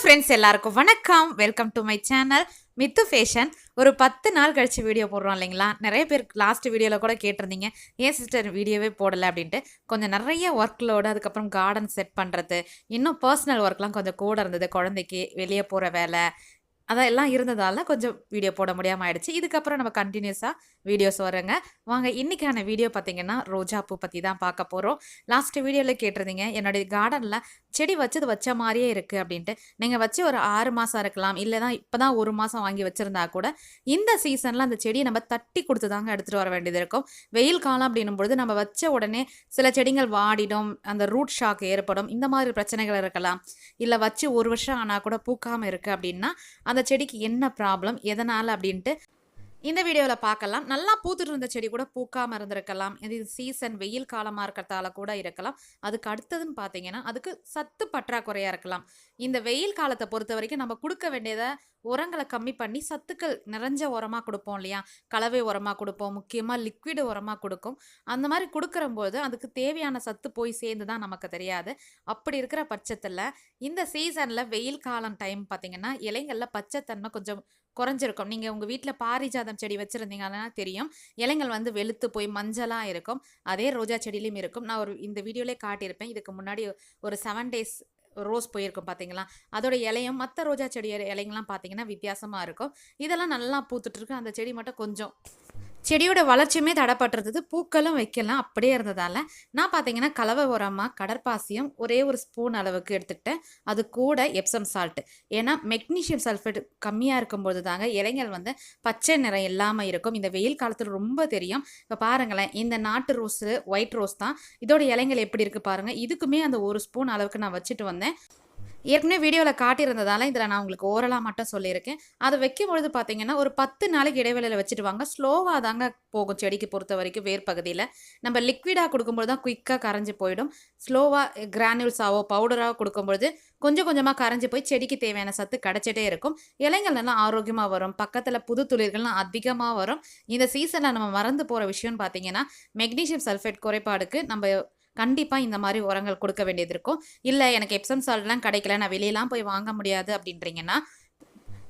Friends எல்லாருக்கும் வணக்கம். Welcome to my channel Mithu fashion. ஒரு 10 நாள் கழிச்சு வீடியோ போடுறோம் இல்லைங்களா? நிறைய பேர் லாஸ்ட் வீடியோவில் கூட கேட்டிருந்தீங்க, ஏன் சிஸ்டர் வீடியோவே போடலை அப்படின்ட்டு. கொஞ்சம் நிறைய ஒர்க் லோடு, அதுக்கப்புறம் கார்டன் செட் பண்ணுறது, இன்னும் பர்சனல் ஒர்க்லாம் கொஞ்சம் கூட இருந்தது. குழந்தைக்கு வெளியே போகிற வேலை அதெல்லாம் இருந்ததால கொஞ்சம் வீடியோ போட முடியாமல் ஆயிடுச்சு. இதுக்கப்புறம் நம்ம கண்டினியூஸாக வீடியோஸ் வருங்க. வாங்க, இன்றைக்கான வீடியோ பார்த்தீங்கன்னா ரோஜா பூ பற்றி தான் பார்க்க போகிறோம். லாஸ்ட் வீடியோவில் கேட்டிருந்தீங்க, என்னுடைய கார்டனில் செடி வச்சது வச்ச மாதிரியே இருக்குது அப்படின்ட்டு. நீங்கள் வச்சு ஒரு 6 மாதம் இருக்கலாம், இல்லைனா இப்போ தான் 1 மாதம் வாங்கி வச்சுருந்தா கூட இந்த சீசனில் அந்த செடியை நம்ம தட்டி கொடுத்து தாங்க எடுத்துகிட்டு வர வேண்டியது இருக்கும். வெயில் காலம் அப்படின்னும் பொழுது நம்ம வச்ச உடனே சில செடிகள் வாடிடும், அந்த ரூட் ஷாக் ஏற்படும், இந்த மாதிரி பிரச்சனைகள் இருக்கலாம். இல்லை வச்சு 1 வருஷம் ஆனால் கூட பூக்காமல் இருக்குது அப்படின்னா அந்த செடிக்கு என்ன ப்ராப்ளம், எதனால் அப்படின்ட்டு இந்த வீடியோவில் பார்க்கலாம். நல்லா பூத்துட்டு இருந்த செடி கூட பூக்காமல் இருந்திருக்கலாம். இது சீசன் வெயில் காலமாக இருக்கிறதால கூட இருக்கலாம். அதுக்கு அடுத்ததுன்னு பார்த்தீங்கன்னா அதுக்கு சத்து பற்றாக்குறையாக இருக்கலாம். இந்த வெயில் காலத்தை பொறுத்த வரைக்கும் நம்ம கொடுக்க வேண்டியதை உரங்களை கம்மி பண்ணி சத்துக்கள் நிறைஞ்ச உரமாக கொடுப்போம் இல்லையா? கலவை உரமாக கொடுப்போம், முக்கியமாக லிக்விடு உரமாக கொடுக்கும். அந்த மாதிரி கொடுக்குறம்போது அதுக்கு தேவையான சத்து போய் சேர்ந்து தான் நமக்கு தெரியாது. அப்படி இருக்கிற பட்சத்தில் இந்த சீசனில் வெயில் காலம் டைம் பார்த்தீங்கன்னா இலைகளில் பச்சைத்தன்மை கொஞ்சம் குறைஞ்சிருக்கும். நீங்கள் உங்கள் வீட்டில் பாரிஜாதம் செடி வச்சுருந்தீங்கன்னா தெரியும், இலைகள் வந்து வெளுத்து போய் மஞ்சளாக இருக்கும். அதே ரோஜா செடியிலையும் இருக்கும். நான் இந்த வீடியோலேயே காட்டியிருப்பேன். இதுக்கு முன்னாடி ஒரு 7 டேஸ் ரோஸ் போயிருக்கும் பார்த்தீங்களா? அதோட இலையும் மற்ற ரோஜா செடி இலைங்கள்லாம் பார்த்தீங்கன்னா வித்தியாசமாக இருக்கும். இதெல்லாம் நல்லா பூத்துட்ருக்கு. அந்த செடி மட்டும் கொஞ்சம் செடியோட வளர்ச்சியுமே தடைப்பட்டிருந்தது, பூக்களும் வைக்கலாம். அப்படியே இருந்ததால் நான் பார்த்தீங்கன்னா கலவை உரமாக கடற்பாசியம் ஒரே ஒரு ஸ்பூன் அளவுக்கு எடுத்துக்கிட்டேன். அது கூட எப்சம் சால்ட்டு. ஏன்னா மெக்னீஷியம் சல்ஃபேட் கம்மியாக இருக்கும்போது தாங்க இலைகள் வந்து பச்சை நிறம் இல்லாமல் இருக்கும். இந்த வெயில் காலத்தில் ரொம்ப தெரியும். இப்போ பாருங்களேன், இந்த நாட்டு ரோஸு ஒயிட் ரோஸ் தான். இதோட இலைகள் எப்படி இருக்குது பாருங்கள். இதுக்குமே அந்த ஒரு ஸ்பூன் அளவுக்கு நான் வச்சுட்டு வந்தேன். ஏற்கனவே வீடியோவில் காட்டியிருந்ததால இதில் நான் உங்களுக்கு ஓரலாக மட்டும் சொல்லியிருக்கேன். அதை வைக்கும் பொழுது பார்த்தீங்கன்னா ஒரு 10 நாளைக்கு இடைவேளையில் வச்சுட்டு வாங்க. ஸ்லோவாக தாங்க போகும் செடிக்கு பொறுத்த வரைக்கும். வேர் பகுதியில் நம்ம லிக்விடாக கொடுக்கும்போது தான் குயிக்காக கரைஞ்சி போயிடும். ஸ்லோவாக கிரானியூல்ஸாவோ பவுடராக கொடுக்கும்பொழுது கொஞ்சம் கொஞ்சமாக கரைஞ்சி போய் செடிக்கு தேவையான சத்து கிடச்சிட்டே இருக்கும். இலைகள் நல்லா ஆரோக்கியமாக வரும். பக்கத்தில் புது துளிர்கள்லாம் அதிகமாக வரும். இந்த சீசனில் நம்ம மறந்து போகிற விஷயம்னு பார்த்தீங்கன்னா மெக்னீஷியம் சல்ஃபேட் குறைபாடுக்கு நம்ம கண்டிப்பாக இந்த மாதிரி உரங்கள் கொடுக்க வேண்டியது இருக்கும். இல்லை எனக்கு எப்சம் சால்ட்லாம் கிடைக்கல, நான் வெளியெல்லாம் போய் வாங்க முடியாது அப்படின்றீங்கன்னா,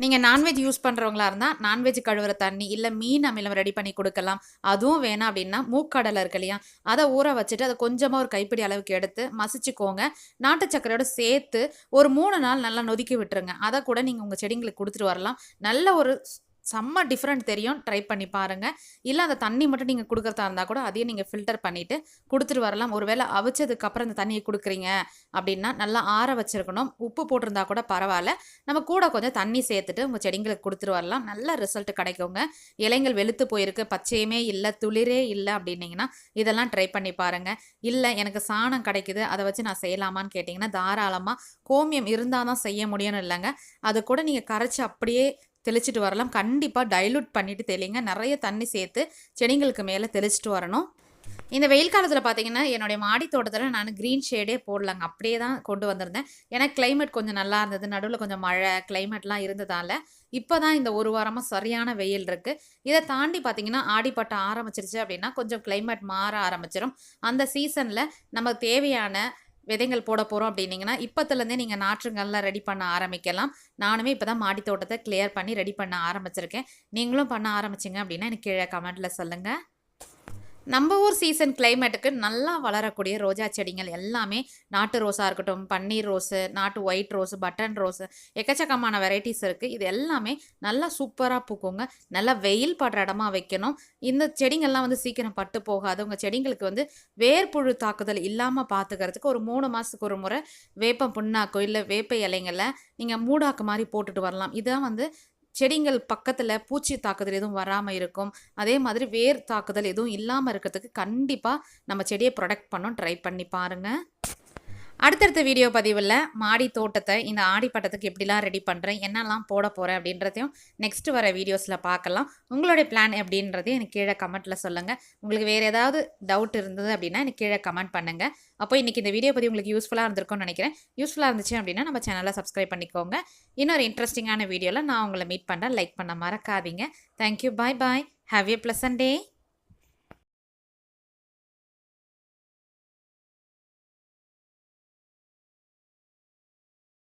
நீங்கள் நான்வெஜ் யூஸ் பண்ணுறவங்களா இருந்தால் நான்வெஜ் கழுவுற தண்ணி இல்லை மீன் அமிலம் ரெடி பண்ணி கொடுக்கலாம். அதுவும் வேணாம் அப்படின்னா மூக்கடலை இருக்கு இல்லையா, அதை ஊற வச்சுட்டு அதை கொஞ்சமாக ஒரு கைப்பிடி அளவுக்கு எடுத்து மசிச்சுக்கோங்க. நாட்டு சர்க்கரையோடு சேர்த்து ஒரு 3 நாள் நல்லா நொதுக்கி விட்டுருங்க. அதை கூட நீங்கள் உங்கள் செடிங்களுக்கு கொடுத்துட்டு வரலாம். நல்ல ஒரு செம்ம டிஃப்ரெண்ட் தெரியும். ட்ரை பண்ணி பாருங்கள். இல்லை அந்த தண்ணி மட்டும் நீங்கள் கொடுக்குறதா இருந்தால் கூட அதையும் நீங்கள் ஃபில்டர் பண்ணிவிட்டு கொடுத்துட்டு வரலாம். ஒருவேளை அவிச்சதுக்கப்புறம் இந்த தண்ணியை கொடுக்குறீங்க அப்படின்னா நல்லா ஆற வச்சுருக்கணும். உப்பு போட்டிருந்தா கூட பரவாயில்ல. நம்ம கூட கொஞ்சம் தண்ணி சேர்த்துட்டு உங்கள் செடிங்களுக்கு கொடுத்துட்டு வரலாம். நல்ல ரிசல்ட் கிடைக்குங்க. இலைகள் வெளுத்து போயிருக்கு, பச்சையுமே இல்லை, துளிரே இல்லை அப்படின்னீங்கன்னா இதெல்லாம் ட்ரை பண்ணி பாருங்கள். இல்லை எனக்கு சாணம் கிடைக்குது, அதை வச்சு நான் செய்யலாமான்னு கேட்டிங்கன்னா தாராளமாக. கோமியம் இருந்தால் தான் செய்ய முடியும்னு இல்லைங்க. அது கூட நீங்கள் கரைச்சி அப்படியே தெளிச்சிட்டு வரலாம். கண்டிப்பாக டைலூட் பண்ணிவிட்டு தெளிங்க. நிறைய தண்ணி சேர்த்து செடிங்களுக்கு மேலே தெளிச்சிட்டு வரணும். இந்த வெயில் காலத்தில் பார்த்தீங்கன்னா என்னுடைய மாடி தோட்டத்தில் நான் க்ரீன் ஷேடே போடலாங்க. அப்படியே தான் கொண்டு வந்திருந்தேன். ஏன்னா கிளைமேட் கொஞ்சம் நல்லா இருந்தது. நடுவில் கொஞ்சம் மழை கிளைமேட்லாம் இருந்ததால் இப்போ தான் இந்த 1 வாரமாக சரியான வெயில் இருக்குது. இதை தாண்டி பார்த்தீங்கன்னா ஆடிப்பட்டம் ஆரம்பிச்சிருச்சு அப்படின்னா கொஞ்சம் கிளைமேட் மாற ஆரம்பிச்சிடும். அந்த சீசனில் நமக்கு தேவையான விதைகள் போட போகிறோம் அப்படின்னீங்கன்னா இப்போத்துலேருந்தே நீங்கள் நாற்றுங்கள்லாம் ரெடி பண்ண ஆரம்பிக்கலாம். நானுமே இப்போ தான் மாடி தோட்டத்தை கிளியர் பண்ணி ரெடி பண்ண ஆரம்பிச்சிருக்கேன். நீங்களும் பண்ண ஆரம்பிச்சிங்க அப்படின்னா எனக்கு கீழே கமெண்ட்டில் சொல்லுங்கள். நம்ம ஊர் சீசன் கிளைமேட்டுக்கு நல்லா வளரக்கூடிய ரோஜா செடிகள் எல்லாமே நாட்டு ரோஸாக இருக்கட்டும், பன்னீர் ரோஸு, நாட்டு ஒயிட் ரோஸு, பட்டன் ரோஸு, எக்கச்சக்கமான வெரைட்டிஸ் இருக்குது. இது எல்லாமே நல்லா சூப்பராக பூக்குங்க. நல்லா வெயில் படுற இடமா வைக்கணும். இந்த செடிங்கள்லாம் வந்து சீக்கிரம் பட்டு போகாது. உங்கள் செடிங்களுக்கு வந்து வேர்ப்புழு தாக்குதல் இல்லாமல் பார்த்துக்கிறதுக்கு ஒரு 3 மாதத்துக்கு ஒரு முறை வேப்பம் புண்ணாக்கோ இல்லை வேப்ப இலைங்களை நீங்கள் மூடாக்கு மாதிரி போட்டுட்டு வரலாம். இதான் வந்து செடிங்கள் பக்கத்தில் பூச்சி தாக்குதல் எதுவும் வராமல் இருக்கும். அதே மாதிரி வேர் தாக்குதல் எதுவும் இல்லாமல் இருக்கிறதுக்கு கண்டிப்பாக நம்ம செடியை ப்ரொடெக்ட் பண்ணோம். ட்ரை பண்ணி பாருங்கள். அடுத்தடுத்த வீடியோ பதிவில் மாடி தோட்டத்தை இந்த ஆடிப்பட்டத்துக்கு எப்படிலாம் ரெடி பண்ணுறேன், என்னெல்லாம் போட போகிறேன் அப்படின்றதையும் நெக்ஸ்ட் வர வீடியோஸில் பார்க்கலாம். உங்களுடைய பிளான் எப்படின்றதையும் எனக்கு கீழே கமெண்ட்டில் சொல்லுங்கள். உங்களுக்கு வேறு ஏதாவது டவுட் இருந்தது அப்படின்னா எனக்கு கீழே கமெண்ட் பண்ணுங்கள். அப்போ இன்றைக்கி இந்த வீடியோ பதிவு உங்களுக்கு யூஸ்ஃபுல்லாக இருந்திருக்கும்னு நினைக்கிறேன். யூஸ்ஃபுல்லாக இருந்துச்சு அப்படின்னா நம்ம சேனலை சப்ஸ்கிரைப் பண்ணிக்கோங்க. இன்னொரு இன்ட்ரெஸ்டிங்கான வீடியோவில் நான் உங்களை மீட் பண்ணுறேன். லைக் பண்ண மறக்காதீங்க. Thank you. Bye bye. Have a pleasant day.